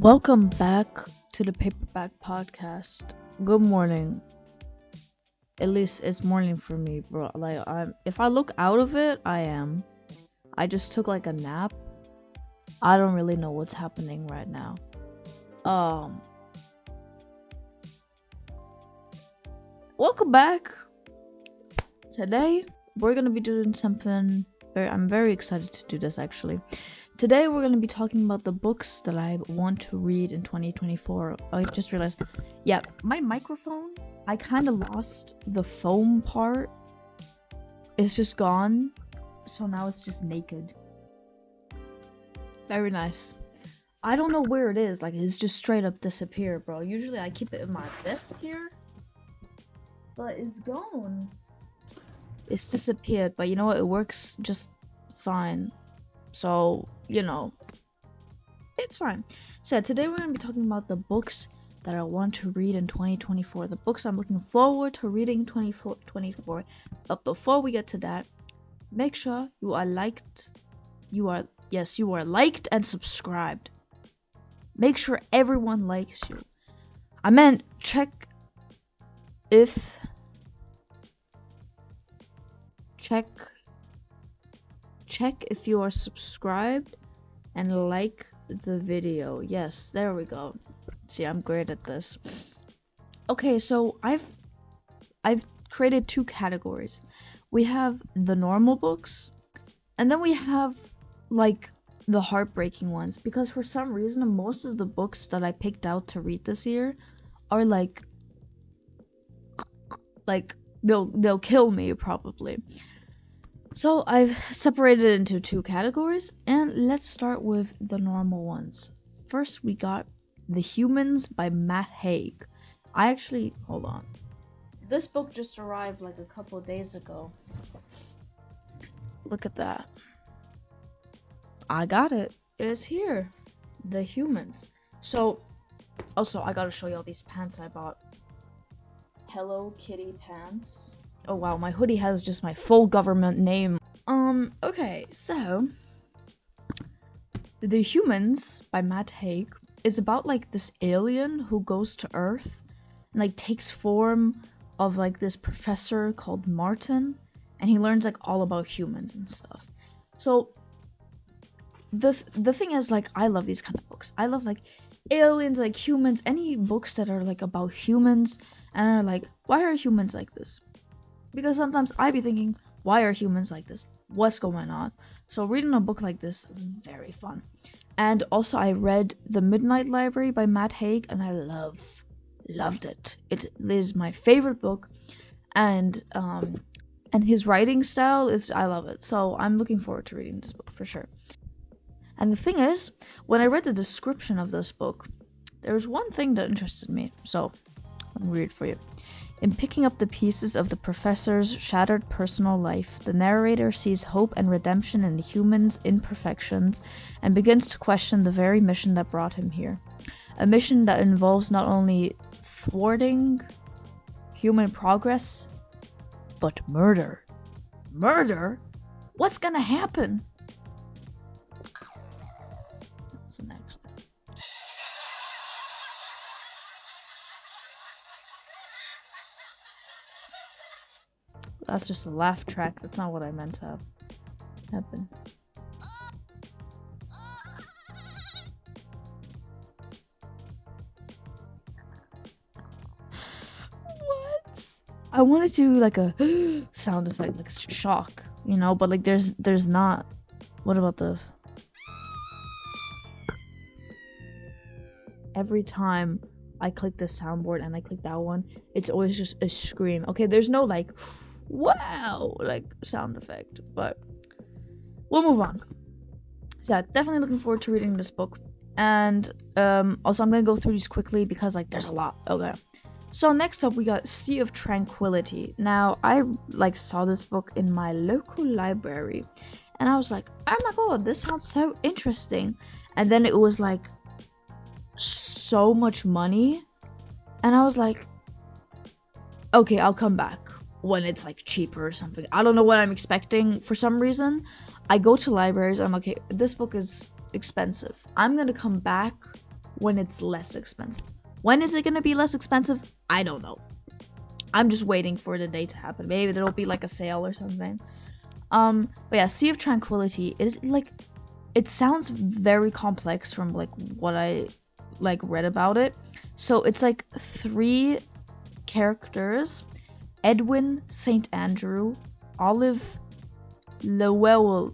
Welcome back to the Paperback Podcast. Good morning. At least it's morning for me, bro. If I look out of it, I am. I just took like a nap. I don't really know what's happening right now. Welcome back. Today we're gonna be doing something I'm very excited to do this actually. Today we're going to be talking about the books that I want to read in 2024. I just realized, yeah, my microphone, I kind of lost the foam part. It's just gone. So now it's just naked. Very nice. I don't know where it is. Like, it's just straight up disappeared, bro. Usually I keep it in my desk here. But it's gone. It's disappeared. But you know what? It works just fine. So, you know, it's fine. So today we're going to be talking about the books that I want to read in 2024. The books I'm looking forward to reading in 2024. But before we get to that, make sure you are liked. You are liked and subscribed. Make sure everyone likes you. I meant check if you are subscribed and like the video. Yes, there we go. See, I'm great at this. Okay, so I've created two categories. We have the normal books, and then we have like the heartbreaking ones, because for some reason most of the books that I picked out to read this year are like they'll kill me probably. So I've separated it into two categories, and let's start with the normal ones. First, we got The Humans by Matt Haig. Hold on. This book just arrived like a couple days ago. Look at that. I got it. It is here. The Humans. So, also, I gotta show you all these pants I bought. Hello Kitty pants. Oh wow, my hoodie has just my full government name. Okay, so The Humans by Matt Haig is about like this alien who goes to Earth and like takes form of like this professor called Martin, and he learns like all about humans and stuff. So the thing is, like, I love these kind of books. I love like aliens, like humans, any books that are like about humans and are like, why are humans like this? Because sometimes I be thinking, why are humans like this? What's going on? So reading a book like this is very fun. And also I read The Midnight Library by Matt Haig, and I loved it. It is my favorite book, and his writing style is, I love it. So I'm looking forward to reading this book for sure. And the thing is, when I read the description of this book, there was one thing that interested me. So let me read it for you. In picking up the pieces of the professor's shattered personal life, the narrator sees hope and redemption in the human's imperfections and begins to question the very mission that brought him here. A mission that involves not only thwarting human progress, but murder. Murder? What's gonna happen? What's the next? That's just a laugh track. That's not what I meant to happen. What? I wanted to do like a sound effect, like shock, you know, but like there's not. What about this? Every time I click this soundboard and I click that one, it's always just a scream. Okay, there's no like wow like sound effect, but we'll move on. So yeah, definitely looking forward to reading this book. And also I'm gonna go through these quickly because like there's a lot. Okay, so next up we got Sea of Tranquility. Now I like saw this book in my local library and I was like, oh my god, this sounds so interesting. And then it was like so much money, and I was like, okay, I'll come back when it's like cheaper or something. I don't know what I'm expecting. For some reason I go to libraries, I'm like, okay, this book is expensive, I'm gonna come back when it's less expensive. When is it gonna be less expensive? I don't know. I'm just waiting for the day to happen. Maybe there'll be like a sale or something. But yeah, Sea of Tranquility, it sounds very complex from like what I like read about it. So it's like 3 characters: Edwin St. Andrew, Olive Llewellyn,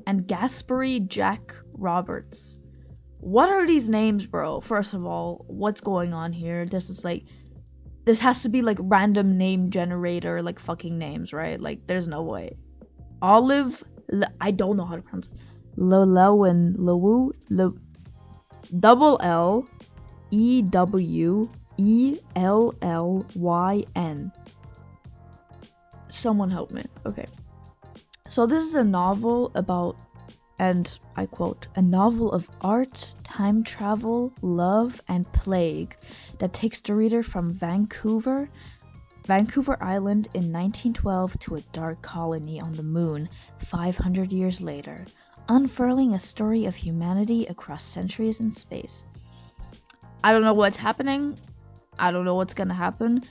and Gaspary Jack Roberts. What are these names, bro? First of all, what's going on here? This has to be like random name generator, like fucking names, right? Like, there's no way. I don't know how to pronounce it. Double Lewellyn. Someone help me. Okay. So this is a novel about, and I quote, a novel of art, time travel, love, and plague that takes the reader from Vancouver Island in 1912 to a dark colony on the moon 500 years later, unfurling a story of humanity across centuries and space. I don't know what's happening. I don't know what's gonna happen.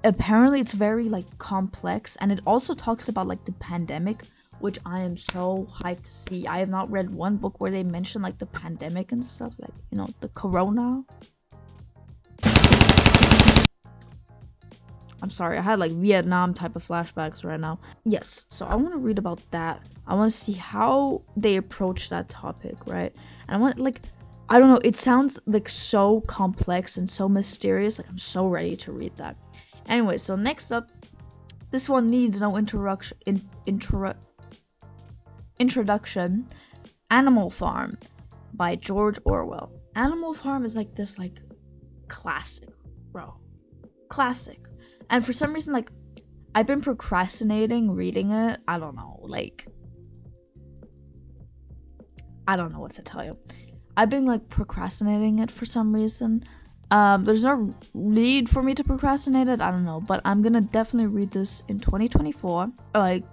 Apparently it's very like complex, and it also talks about like the pandemic, which I am so hyped to see. I have not read one book where they mention like the pandemic and stuff, like, you know, the corona. I'm sorry, I had like Vietnam type of flashbacks right now. Yes, so I want to read about that. I want to see how they approach that topic, right? And I want, like, I don't know, it sounds like so complex and so mysterious. Like, I'm so ready to read that. Anyway, so next up, this one needs no introduction. Animal Farm by George Orwell. Animal Farm is like this like classic, bro. Classic. And for some reason, like, I've been procrastinating reading it. I don't know, like, I don't know what to tell you. I've been like procrastinating it for some reason. There's no need for me to procrastinate it. I don't know, but I'm gonna definitely read this in 2024. Like,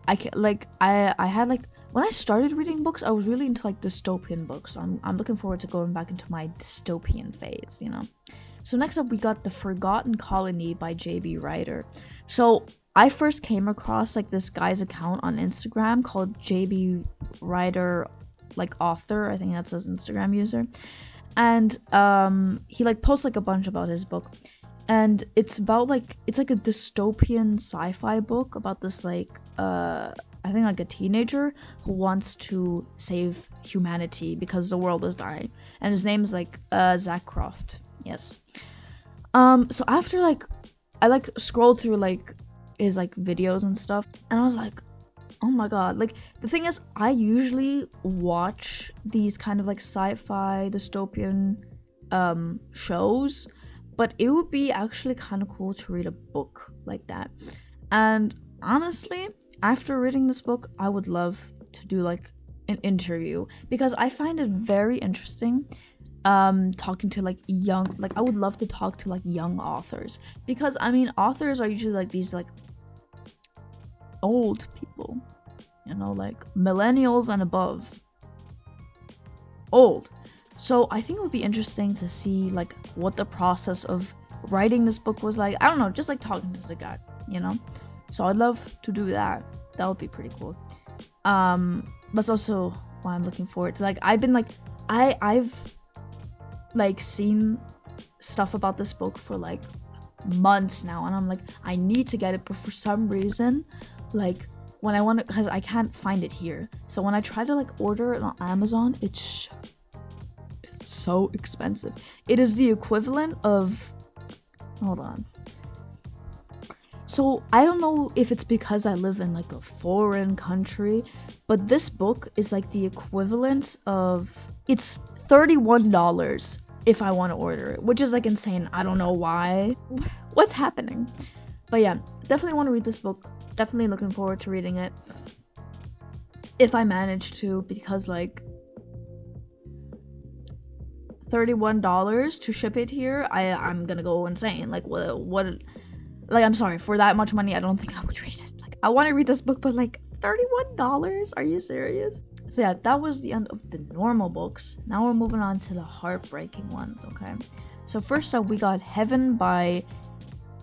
I had like, when I started reading books, I was really into like dystopian books. So I'm looking forward to going back into my dystopian phase, you know. So next up, we got The Forgotten Colony by J.B. Ryder. So I first came across like this guy's account on Instagram called J.B. Ryder, like author. I think that's his Instagram user. And he like posts like a bunch about his book. And it's about like, it's like a dystopian sci-fi book about this like, I think like a teenager who wants to save humanity because the world is dying. And his name is like Zach Croft. Yes. So after like, I like scrolled through like his like videos and stuff, and I was like, oh my god. Like, the thing is, I usually watch these kind of like sci-fi dystopian shows, but it would be actually kind of cool to read a book like that. And honestly, after reading this book, I would love to do like an interview, because I find it very interesting talking to like young, like, I would love to talk to like young authors, because I mean, authors are usually like these like old people, you know, like millennials and above, old. So I think it would be interesting to see like what the process of writing this book was like. I don't know, just like talking to the guy, you know. So I'd love to do that. That would be pretty cool. That's also why I'm looking forward to, like, I've been like, I've like seen stuff about this book for like months now, and I'm like, I need to get it, but for some reason, like, when I want to, because I can't find it here, so when I try to like order it on Amazon, it's so expensive. It is the equivalent of, hold on, so I don't know if it's because I live in like a foreign country, but this book is like the equivalent of, it's $31 if I want to order it, which is like insane. I don't know why. What's happening? But yeah, definitely want to read this book. Definitely looking forward to reading it, if I manage to, because like $31 to ship it here, I'm gonna go insane. Like, what, like, I'm sorry, for that much money, I don't think I would read it. Like, I want to read this book, but like $31? Are you serious? So yeah, that was the end of the normal books. Now we're moving on to the heartbreaking ones, okay? So first up, we got Heaven by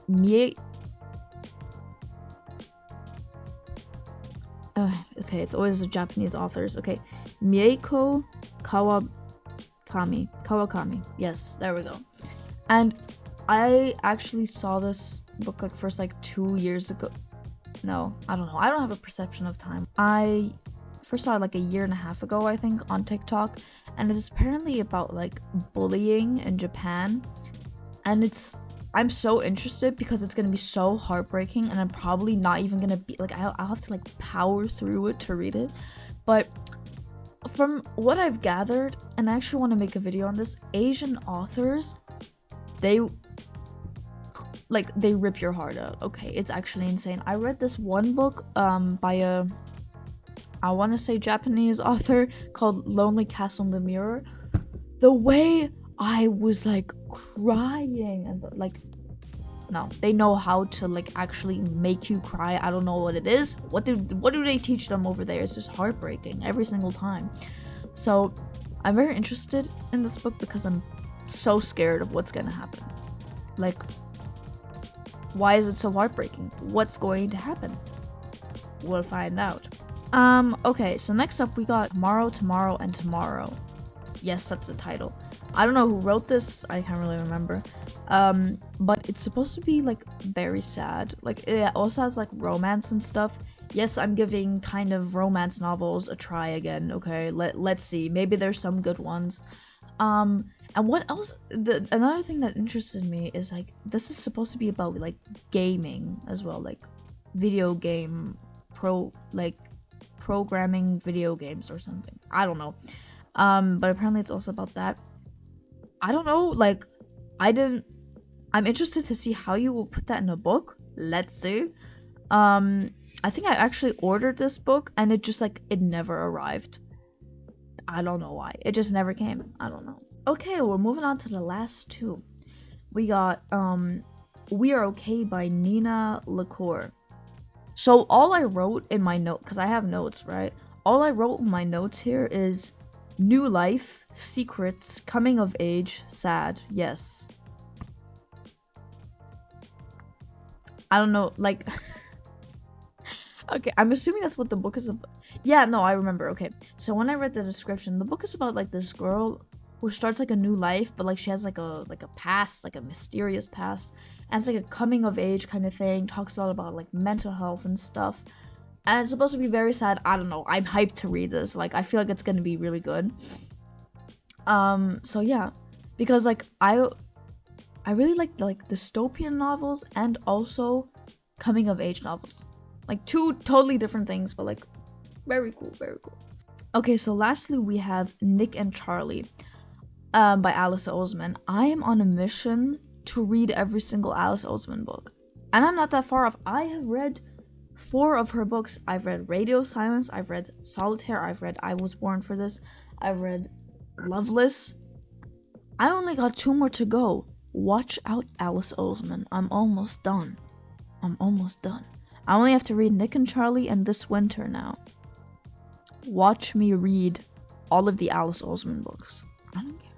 Mie. Okay, it's always the Japanese authors. Okay, Mieko Kawakami. Yes, there we go. And I actually saw this book like first like 2 years ago. No, I don't know. I don't have a perception of time. I first saw it like a year and a half ago, I think, on TikTok, and it's apparently about like bullying in Japan. And I'm so interested because it's gonna be so heartbreaking, and I'm probably not even gonna be like I'll have to like power through it to read it. But from what I've gathered, and I actually want to make a video on this, Asian authors, they rip your heart out. Okay, it's actually insane. I read this one book by a, I want to say, Japanese author called Lonely Castle in the Mirror. The way I was like crying, and like, no, they know how to like actually make you cry. I don't know what it is. What do they teach them over there? It's just heartbreaking every single time. So I'm very interested in this book because I'm so scared of what's gonna happen. Like, why is it so heartbreaking? What's going to happen? We'll find out. Okay, so next up we got Tomorrow, Tomorrow, and Tomorrow. Yes, that's the title. I don't know who wrote this, I can't really remember. But it's supposed to be like very sad. Like, it also has like romance and stuff. Yes, I'm giving kind of romance novels a try again, okay? Let's see. Maybe there's some good ones. And what else? Another thing that interested me is like this is supposed to be about like gaming as well, like video game programming video games or something. I don't know. But apparently it's also about that. I don't know, like I'm interested to see how you will put that in a book. Let's see. I think I actually ordered this book and it just like it never arrived. I don't know why. It just never came. I don't know. Okay, we're moving on to the last two. We got We Are Okay by Nina LaCour. So all I wrote in my note, because I have notes, right? All I wrote in my notes here is new life, secrets, coming of age, sad, yes. I don't know, like okay, I'm assuming that's what the book is about. Yeah, no, I remember. Okay, so when I read the description, the book is about like this girl who starts like a new life, but like she has like a past, like a mysterious past, and it's like a coming of age kind of thing. Talks a lot about like mental health and stuff, and it's supposed to be very sad. I don't know. I'm hyped to read this. Like I feel like it's gonna be really good. So yeah, because like I really like the dystopian novels and also coming of age novels. Like two totally different things, but like very cool, very cool. Okay, so lastly we have Nick and Charlie by Alice Oseman. I am on a mission to read every single Alice Oseman book. And I'm not that far off. I have read 4 of her books. I've read Radio Silence, I've read Solitaire, I've read I Was Born for This, I've read Loveless. I only got 2 more to go. Watch out, Alice Oseman. I'm almost done. I only have to read Nick and Charlie and This Winter now. Watch me read all of the Alice Oseman books. I don't care.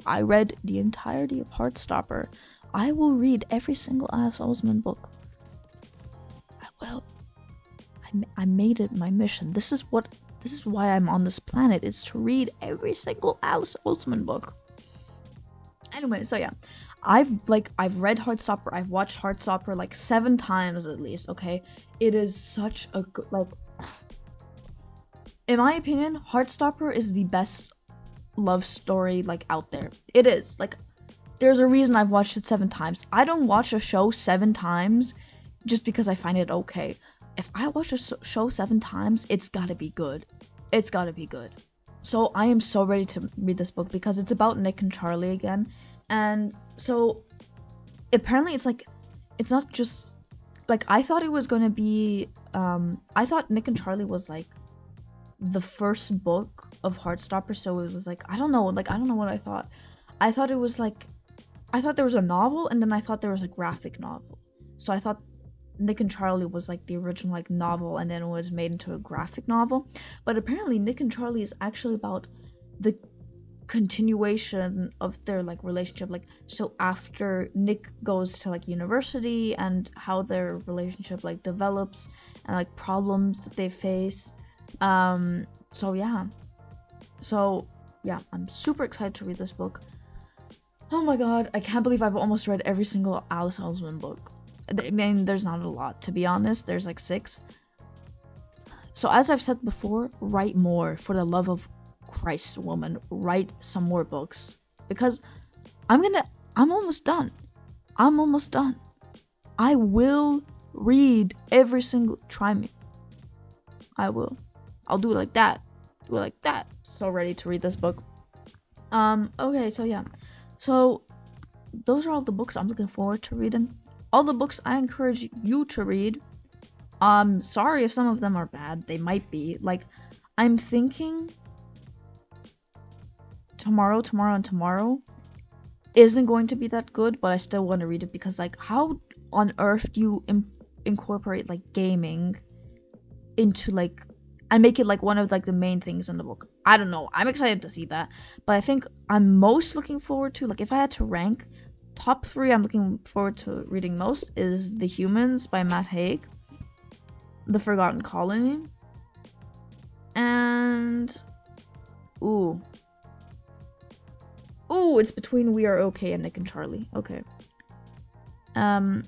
I read the entirety of Heartstopper. I will read every single Alice Oseman book. I will. I made it my mission. This is why I'm on this planet. It's to read every single Alice Oseman book. Anyway, so yeah. I've read Heartstopper. I've watched Heartstopper like 7 times at least, okay? It is such a good, like, in my opinion, Heartstopper is the best love story like out there. It is. Like, there's a reason I've watched it 7 times. I don't watch a show 7 times just because I find it okay. If I watch a show 7 times, it's gotta be good. It's gotta be good. So I am so ready to read this book because it's about Nick and Charlie again. And so apparently it's not just like I thought it was gonna be I thought Nick and Charlie was like the first book of Heartstopper, so it was like I don't know what I thought. I thought it was like I thought there was a novel and then I thought there was a graphic novel. So I thought Nick and Charlie was like the original like novel, and then it was made into a graphic novel. But apparently Nick and Charlie is actually about the continuation of their like relationship, like so after Nick goes to like university and how their relationship like develops and like problems that they face. So yeah. So yeah, I'm super excited to read this book. Oh my god, I can't believe I've almost read every single Alice Oseman book. I mean, there's not a lot, to be honest. There's like 6. So as I've said before, write more. For the love of Christ, woman, write some more books. Because I'm almost done. I'm almost done. I will read every single, try me. I will. I'll do it like that. Do it like that. So ready to read this book. Okay, so yeah. So those are all the books I'm looking forward to reading. All the books I encourage you to read. Sorry if some of them are bad. They might be. Like, I'm thinking tomorrow and tomorrow isn't going to be that good, but I still want to read it because, like, how on earth do you incorporate like gaming into like and make it like one of like the main things in the book? I don't know. I'm excited to see that, but I think I'm most looking forward to, like, if I had to rank top 3 I'm looking forward to reading most is The Humans by Matt Haig, The Forgotten Colony, and it's between We Are Okay and Nick and Charlie. Okay. I'm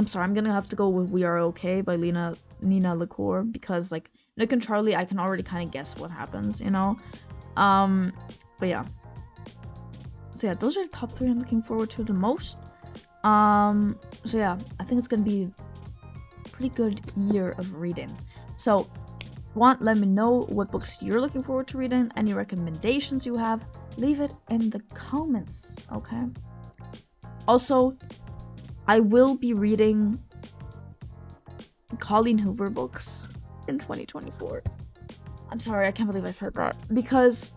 sorry, I'm gonna have to go with We Are Okay by Nina LaCour, because like Nick and Charlie, I can already kind of guess what happens, you know? But yeah. So yeah, those are the top 3 I'm looking forward to the most. So yeah, I think it's gonna be a pretty good year of reading. So if you want, let me know what books you're looking forward to reading, any recommendations you have, leave it in the comments, okay? Also, I will be reading Colleen Hoover books in 2024. I'm sorry, I can't believe I said that. Because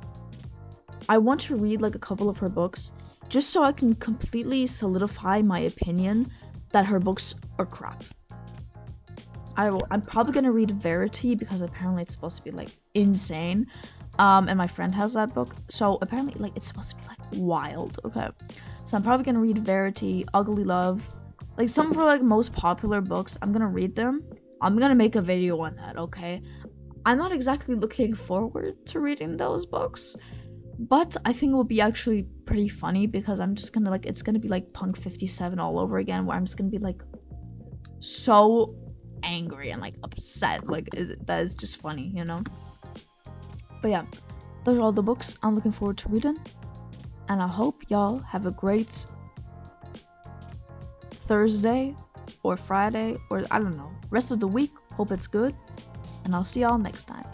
I want to read like a couple of her books just so I can completely solidify my opinion that her books are crap. I'm probably gonna read Verity because apparently it's supposed to be like insane. And my friend has that book, so apparently like it's supposed to be like wild. Okay, so I'm probably gonna read Verity, Ugly Love, like some of her like most popular books. I'm gonna read them. I'm gonna make a video on that, okay? I'm not exactly looking forward to reading those books, but I think it will be actually pretty funny because I'm just gonna like, it's gonna be like Punk 57 all over again, where I'm just gonna be like so angry and like upset. Like, that is just funny, you know? But yeah, those are all the books I'm looking forward to reading, and I hope y'all have a great Thursday or Friday, or I don't know, rest of the week. Hope it's good, and I'll see y'all next time.